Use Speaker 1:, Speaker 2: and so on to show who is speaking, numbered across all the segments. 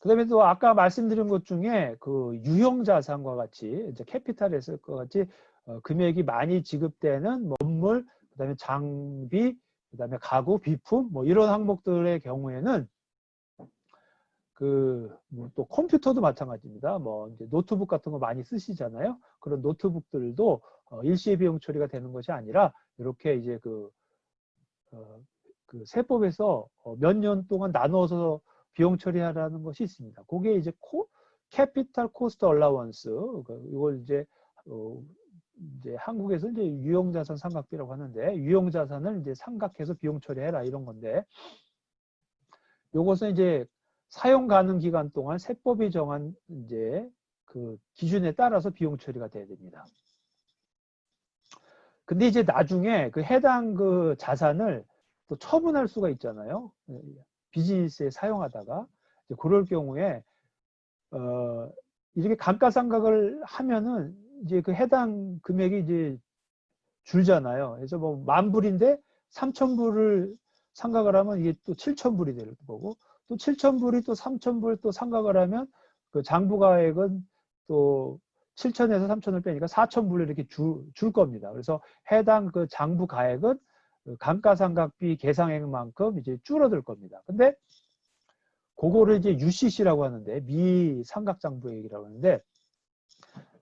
Speaker 1: 그다음에 또 아까 말씀드린 것 중에 그 유형 자산과 같이 이제 캐피탈 에셋과 같이 금액이 많이 지급되는 건물, 그다음에 장비, 그다음에 가구, 비품 뭐 이런 항목들의 경우에는 그 뭐 또 컴퓨터도 마찬가지입니다. 뭐 이제 노트북 같은 거 많이 쓰시잖아요. 그런 노트북들도 일시에 비용 처리가 되는 것이 아니라 이렇게 이제 그 세법에서 몇 년 동안 나눠서 비용 처리하라는 것이 있습니다. 그게 이제 캐피탈 코스트 얼라원스, 이걸 이제 한국에서 이제 유형자산 삼각비라고 하는데, 유형자산을 이제 삼각해서 비용 처리해라 이런 건데, 요것은 이제 사용 가능 기간 동안 세법이 정한 이제 그 기준에 따라서 비용 처리가 돼야 됩니다. 근데 이제 나중에 그 해당 그 자산을 또 처분할 수가 있잖아요. 비즈니스에 사용하다가 이제 그럴 경우에 이렇게 감가상각을 하면은 이제 그 해당 금액이 이제 줄잖아요. 그래서 뭐 10,000불인데 3,000불을 상각을 하면 이게 또 7,000불이 될 거고, 또 7,000불이 또 3,000불 또 상각을 하면 그 장부가액은 또 7,000에서 3,000을 빼니까 4,000불을 이렇게 줄 겁니다. 그래서 해당 그 장부가액은 그 감가상각비 계상액만큼 이제 줄어들 겁니다. 근데 그거를 이제 UCC라고 하는데, 미상각장부액이라고 하는데,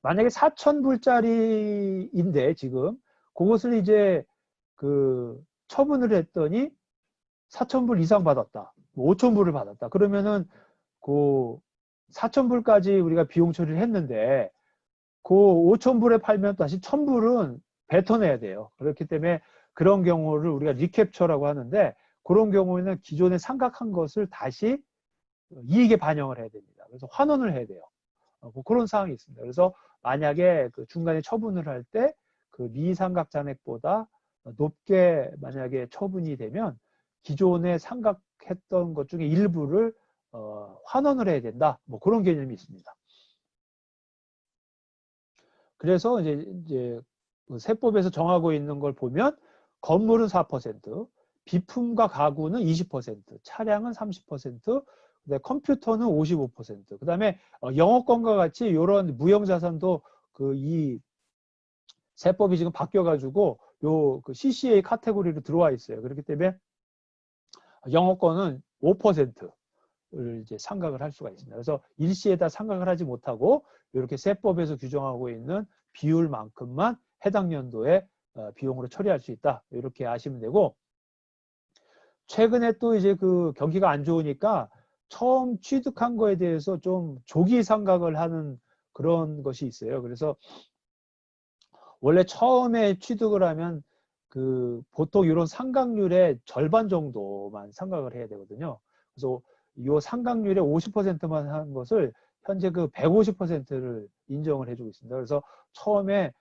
Speaker 1: 만약에 4,000불짜리인데 지금 그것을 이제 그 처분을 했더니 4,000불 이상 받았다, 5,000불을 받았다. 그러면은 그 4,000불까지 우리가 비용 처리를 했는데 그 5,000불에 팔면 다시 1,000불은 뱉어내야 돼요. 그렇기 때문에 그런 경우를 우리가 리캡처라고 하는데, 그런 경우에는 기존에 상각한 것을 다시 이익에 반영을 해야 됩니다. 그래서 환원을 해야 돼요. 뭐 그런 상황이 있습니다. 그래서 만약에 그 중간에 처분을 할 때 그 미상각 잔액보다 높게 만약에 처분이 되면 기존에 상각했던 것 중에 일부를 환원을 해야 된다. 뭐 그런 개념이 있습니다. 그래서 이제 그 세법에서 정하고 있는 걸 보면 건물은 4%, 비품과 가구는 20%, 차량은 30%, 컴퓨터는 55%, 그 다음에 영업권과 같이 이런 무형자산도 그 이 세법이 지금 바뀌어가지고 요 그 CCA 카테고리로 들어와 있어요. 그렇기 때문에 영업권은 5%를 이제 상각을 할 수가 있습니다. 그래서 일시에다 상각을 하지 못하고 이렇게 세법에서 규정하고 있는 비율만큼만 해당 연도에 비용으로 처리할 수 있다. 이렇게 아시면 되고, 최근에 또 이제 그 경기가 안 좋으니까 처음 취득한 거에 대해서 좀 조기 상각을 하는 그런 것이 있어요. 그래서 원래 처음에 취득을 하면 그 보통 이런 상각률의 절반 정도만 상각을 해야 되거든요. 그래서 이 상각률의 50%만 한 것을 현재 그 150%를 인정을 해주고 있습니다. 그래서 처음에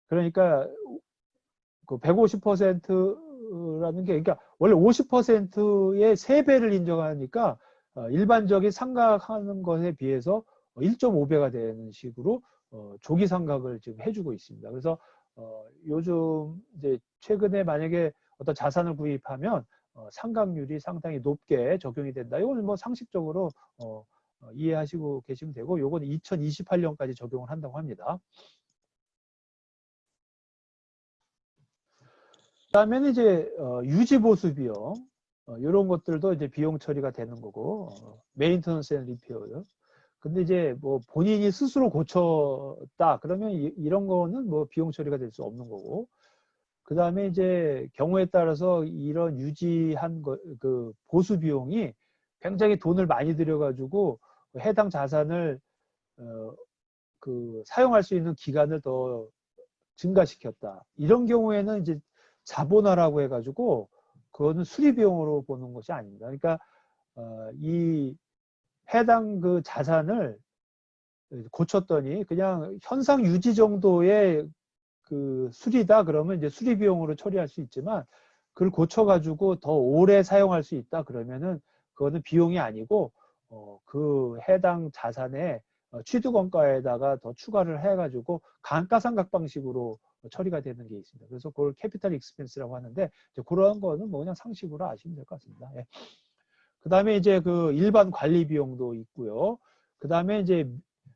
Speaker 1: 그러니까 그 150%라는 게, 그러니까 원래 50%의 3배를 인정하니까 일반적인 상각하는 것에 비해서 1.5배가 되는 식으로 조기 상각을 지금 해주고 있습니다. 그래서 요즘 이제 최근에 만약에 어떤 자산을 구입하면 상각률이 상당히 높게 적용이 된다. 이거는 뭐 상식적으로 이해하시고 계시면 되고, 요거는 2028년까지 적용을 한다고 합니다. 그다음에는 이제 유지보수 비용, 이런 것들도 이제 비용 처리가 되는 거고, 메인터넌스 앤 리페어요. 근데 이제 뭐 본인이 스스로 고쳤다 그러면 이런 거는 뭐 비용 처리가 될 수 없는 거고, 그 다음에 이제 경우에 따라서 이런 유지한 그 보수 비용이 굉장히 돈을 많이 들여가지고 해당 자산을 그 사용할 수 있는 기간을 더 증가시켰다. 이런 경우에는 이제 자본화라고 해가지고 그거는 수리비용으로 보는 것이 아닙니다. 그러니까 이 해당 그 자산을 고쳤더니 그냥 현상 유지 정도의 그 수리다 그러면 이제 수리비용으로 처리할 수 있지만, 그걸 고쳐가지고 더 오래 사용할 수 있다 그러면은 그거는 비용이 아니고 그 해당 자산의 취득원가에다가 더 추가를 해가지고 감가상각 방식으로 처리가 되는 게 있습니다. 그래서 그걸 캐피탈 익스펜스라고 하는데, 이제 그런 거는 뭐 그냥 상식으로 아시면 될 것 같습니다. 예. 그 다음에 이제 그 일반 관리 비용도 있고요. 그 다음에 이제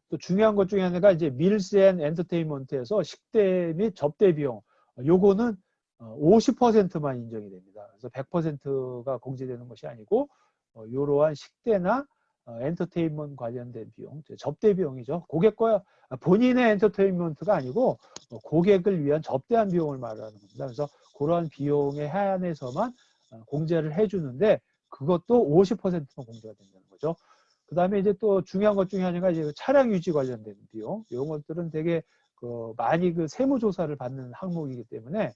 Speaker 1: 또 중요한 것 중에 하나가 이제 밀스 앤 엔터테인먼트에서 식대 및 접대 비용. 요거는 50%만 인정이 됩니다. 그래서 100%가 공제되는 것이 아니고 이러한 식대나 엔터테인먼트 관련된 비용, 접대 비용이죠. 고객과 본인의 엔터테인먼트가 아니고 고객을 위한 접대한 비용을 말하는 겁니다. 그래서 그러한 비용에 한해서만 공제를 해주는데 그것도 50%만 공제가 된다는 거죠. 그 다음에 이제 또 중요한 것 중에 하나가 이제 차량 유지 관련된 비용. 이런 것들은 되게 많이 세무조사를 받는 항목이기 때문에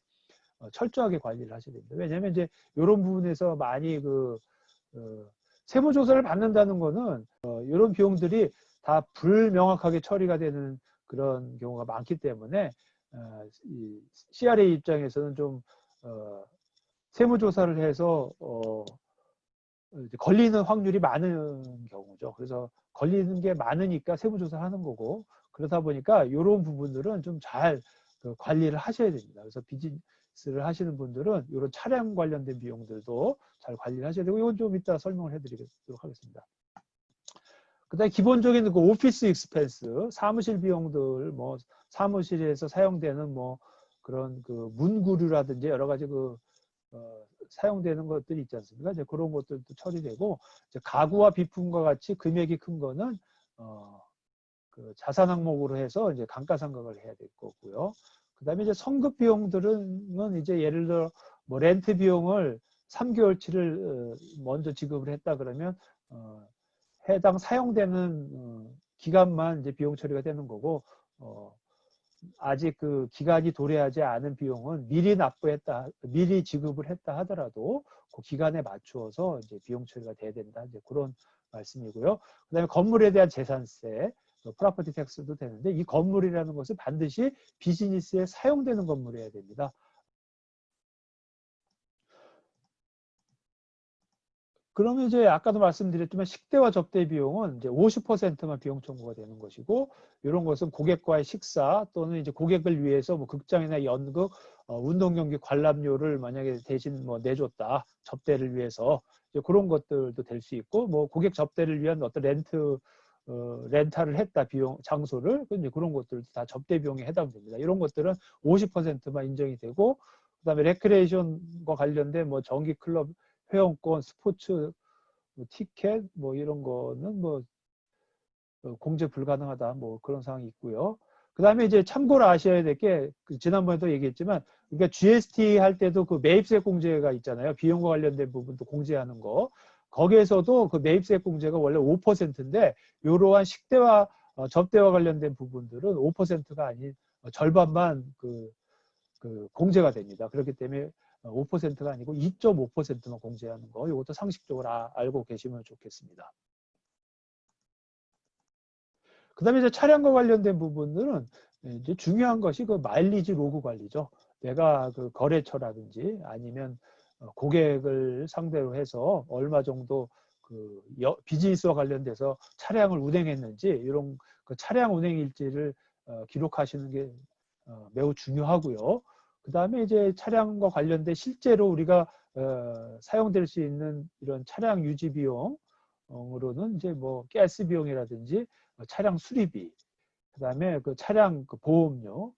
Speaker 1: 철저하게 관리를 하셔야 됩니다. 왜냐하면 이제 이런 부분에서 많이 세무조사를 받는다는 거는 이런 비용들이 다 불명확하게 처리가 되는 그런 경우가 많기 때문에 이 CRA 입장에서는 좀 세무조사를 해서 걸리는 확률이 많은 경우죠. 그래서 걸리는 게 많으니까 세무조사를 하는 거고 그러다 보니까 이런 부분들은 좀 잘 관리를 하셔야 됩니다. 그래서 비즈니스를 하시는 분들은 이런 차량 관련된 비용들도 잘 관리를 하셔야 되고 이건 좀 이따 설명을 해드리도록 하겠습니다. 그 다음에 기본적인 그 오피스 익스펜스, 사무실 비용들, 뭐 사무실에서 사용되는 뭐 그런 그 문구류라든지 여러 가지 사용되는 것들이 있지 않습니까? 이제 그런 것들도 처리되고 이제 가구와 비품과 같이 금액이 큰 거는 그 자산 항목으로 해서 이제 감가상각을 해야 될 거고요. 그다음에 이제 성급 비용들은 이제 예를 들어 뭐 렌트 비용을 3개월치를 먼저 지급을 했다 그러면 해당 사용되는 기간만 이제 비용 처리가 되는 거고 아직 그 기간이 도래하지 않은 비용은 미리 지급을 했다 하더라도 그 기간에 맞추어서 이제 비용 처리가 돼야 된다. 이제 그런 말씀이고요. 그다음에 건물에 대한 재산세, 프로퍼티 텍스도 되는데 이 건물이라는 것은 반드시 비즈니스에 사용되는 건물이어야 됩니다. 그러면 이제 아까도 말씀드렸지만 식대와 접대 비용은 이제 50%만 비용 청구가 되는 것이고 이런 것은 고객과의 식사 또는 이제 고객을 위해서 뭐 극장이나 연극, 운동 경기 관람료를 만약에 대신 뭐 내줬다 접대를 위해서 이제 그런 것들도 될 수 있고 뭐 고객 접대를 위한 어떤 렌탈을 했다 비용 장소를 이제 그런 것들도 다 접대 비용에 해당됩니다. 이런 것들은 50%만 인정이 되고 그다음에 레크레이션과 관련된 뭐 정기 클럽 회원권, 스포츠 티켓 뭐 이런 거는 뭐 공제 불가능하다 뭐 그런 사항이 있고요. 그 다음에 이제 참고로 아셔야 될 게 지난번에도 얘기했지만 그러니까 GST 할 때도 그 매입세 공제가 있잖아요. 비용과 관련된 부분도 공제하는 거. 거기에서도 그 매입세 공제가 원래 5%인데 이러한 식대와 접대와 관련된 부분들은 5%가 아닌 절반만 그 공제가 됩니다. 그렇기 때문에 5%가 아니고 2.5%만 공제하는 거 이것도 상식적으로 알고 계시면 좋겠습니다. 그 다음에 이제 차량과 관련된 부분들은 이제 중요한 것이 그 마일리지 로그 관리죠. 내가 그 거래처라든지 아니면 고객을 상대로 해서 얼마 정도 그 비즈니스와 관련돼서 차량을 운행했는지 이런 그 차량 운행 일지를 기록하시는 게 매우 중요하고요. 그 다음에 이제 차량과 관련된 실제로 우리가 사용될 수 있는 이런 차량 유지 비용으로는 이제 뭐 가스 비용이라든지 차량 수리비, 그 다음에 그 차량 그 보험료,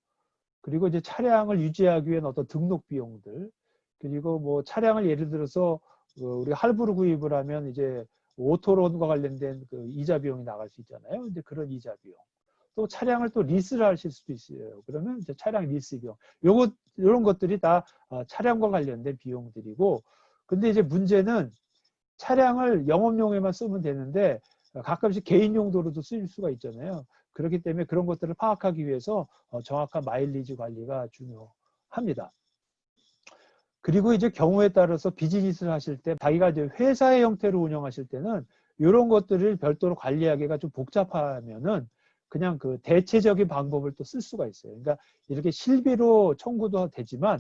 Speaker 1: 그리고 이제 차량을 유지하기 위한 어떤 등록 비용들, 그리고 뭐 차량을 예를 들어서 우리 할부로 구입을 하면 이제 오토론과 관련된 그 이자 비용이 나갈 수 있잖아요. 이제 그런 이자 비용. 또 차량을 또 리스를 하실 수도 있어요. 그러면 이제 차량 리스 비용. 이런 것들이 다 차량과 관련된 비용들이고, 근데 이제 문제는 차량을 영업용에만 쓰면 되는데 가끔씩 개인 용도로도 쓰일 수가 있잖아요. 그렇기 때문에 그런 것들을 파악하기 위해서 정확한 마일리지 관리가 중요합니다. 그리고 이제 경우에 따라서 비즈니스를 하실 때 자기가 이제 회사의 형태로 운영하실 때는 이런 것들을 별도로 관리하기가 좀 복잡하면은 그냥 그 대체적인 방법을 또 쓸 수가 있어요. 그러니까 이렇게 실비로 청구도 되지만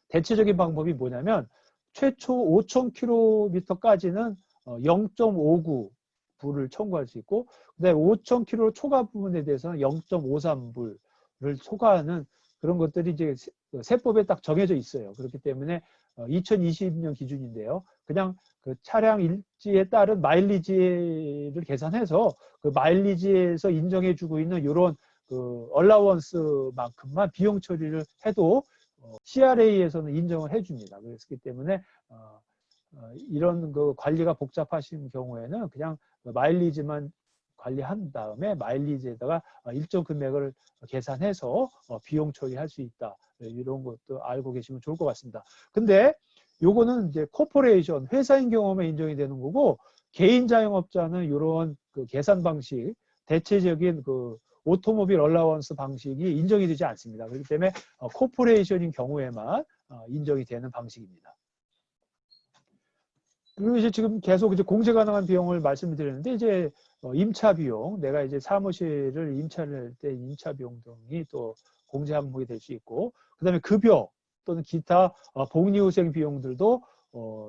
Speaker 1: 대체적인 방법이 뭐냐면 최초 5,000km까지는 0.59불을 청구할 수 있고 그다음에 5,000km 초과 부분에 대해서는 0.53불을 초과하는 그런 것들이 이제 세법에 딱 정해져 있어요. 그렇기 때문에 2020년 기준인데요. 그냥 그 차량 일지에 따른 마일리지를 계산해서 그 마일리지에서 인정해주고 있는 이런 그 얼라원스만큼만 비용 처리를 해도 CRA에서는 인정을 해줍니다. 그렇기 때문에 이런 그 관리가 복잡하신 경우에는 그냥 마일리지만 관리한 다음에 마일리지에다가 일정 금액을 계산해서 비용 처리할 수 있다. 이런 것도 알고 계시면 좋을 것 같습니다. 근데 요거는 이제 코퍼레이션, 회사인 경우만 인정이 되는 거고, 개인 자영업자는 이런 그 계산 방식, 대체적인 그 오토모빌 얼라원스 방식이 인정이 되지 않습니다. 그렇기 때문에 코퍼레이션인 경우에만 인정이 되는 방식입니다. 그리고 이제 지금 계속 이제 공제 가능한 비용을 말씀을 드렸는데, 이제 임차 비용, 내가 이제 사무실을 임차를 할 때 임차 비용 등이 또 공제 항목이 될 수 있고, 그 다음에 급여 또는 기타 복리후생 비용들도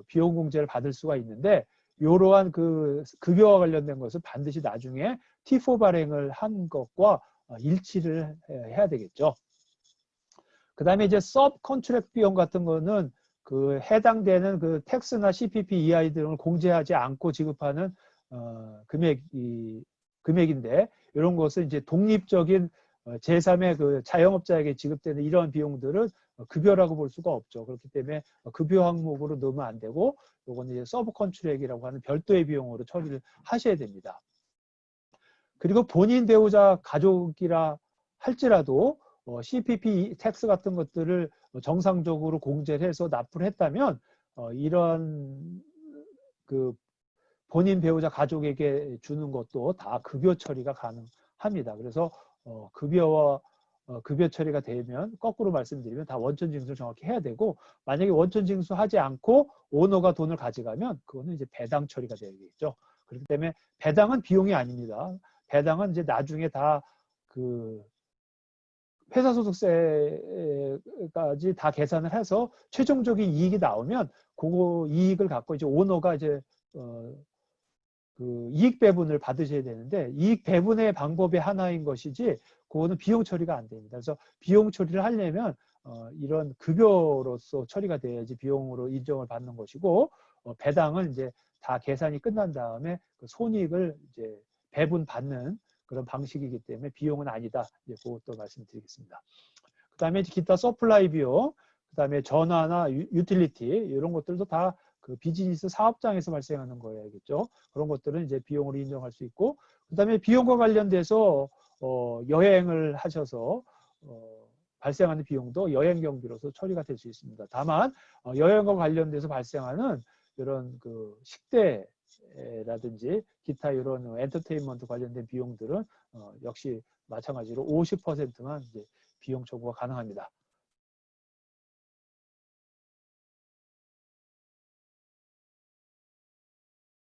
Speaker 1: 비용 공제를 받을 수가 있는데, 이러한 그 급여와 관련된 것을 반드시 나중에 T4 발행을 한 것과 일치를 해야 되겠죠. 그 다음에 이제 서브 컨트랙트 비용 같은 거는 그 해당되는 그 텍스나 CPP EI 등을 공제하지 않고 지급하는 금액인데, 이런 것은 이제 독립적인 제3의 그 자영업자에게 지급되는 이러한 비용들은 급여라고 볼 수가 없죠. 그렇기 때문에 급여 항목으로 넣으면 안 되고, 요거는 이제 서브 컨트랙이라고 하는 별도의 비용으로 처리를 하셔야 됩니다. 그리고 본인 배우자 가족이라 할지라도 CPP 텍스 같은 것들을 정상적으로 공제를 해서 납부를 했다면 이런 그 본인 배우자 가족에게 주는 것도 다 급여 처리가 가능합니다. 그래서 급여 처리가 되면, 거꾸로 말씀드리면 다 원천 징수를 정확히 해야 되고, 만약에 원천 징수하지 않고 오너가 돈을 가져가면 그거는 이제 배당 처리가 되겠죠. 그렇기 때문에 배당은 비용이 아닙니다. 배당은 이제 나중에 다 그 회사 소득세까지 다 계산을 해서 최종적인 이익이 나오면 그 이익을 갖고 이제 오너가 이제 그 이익 배분을 받으셔야 되는데, 이익 배분의 방법의 하나인 것이지 그거는 비용 처리가 안 됩니다. 그래서 비용 처리를 하려면 이런 급여로서 처리가 돼야지 비용으로 인정을 받는 것이고, 배당은 이제 다 계산이 끝난 다음에 그 손익을 이제 배분 받는 그런 방식이기 때문에 비용은 아니다. 이제 그것도 말씀드리겠습니다. 그 다음에 기타 서플라이 비용, 그 다음에 전화나 유틸리티 이런 것들도 다 그 비즈니스 사업장에서 발생하는 거야겠죠. 그런 것들은 이제 비용으로 인정할 수 있고, 그 다음에 비용과 관련돼서 여행을 하셔서 발생하는 비용도 여행 경비로서 처리가 될 수 있습니다. 다만 여행과 관련돼서 발생하는 이런 그 식대라든지 기타 이런 엔터테인먼트 관련된 비용들은 역시 마찬가지로 50%만 이제 비용 청구가 가능합니다.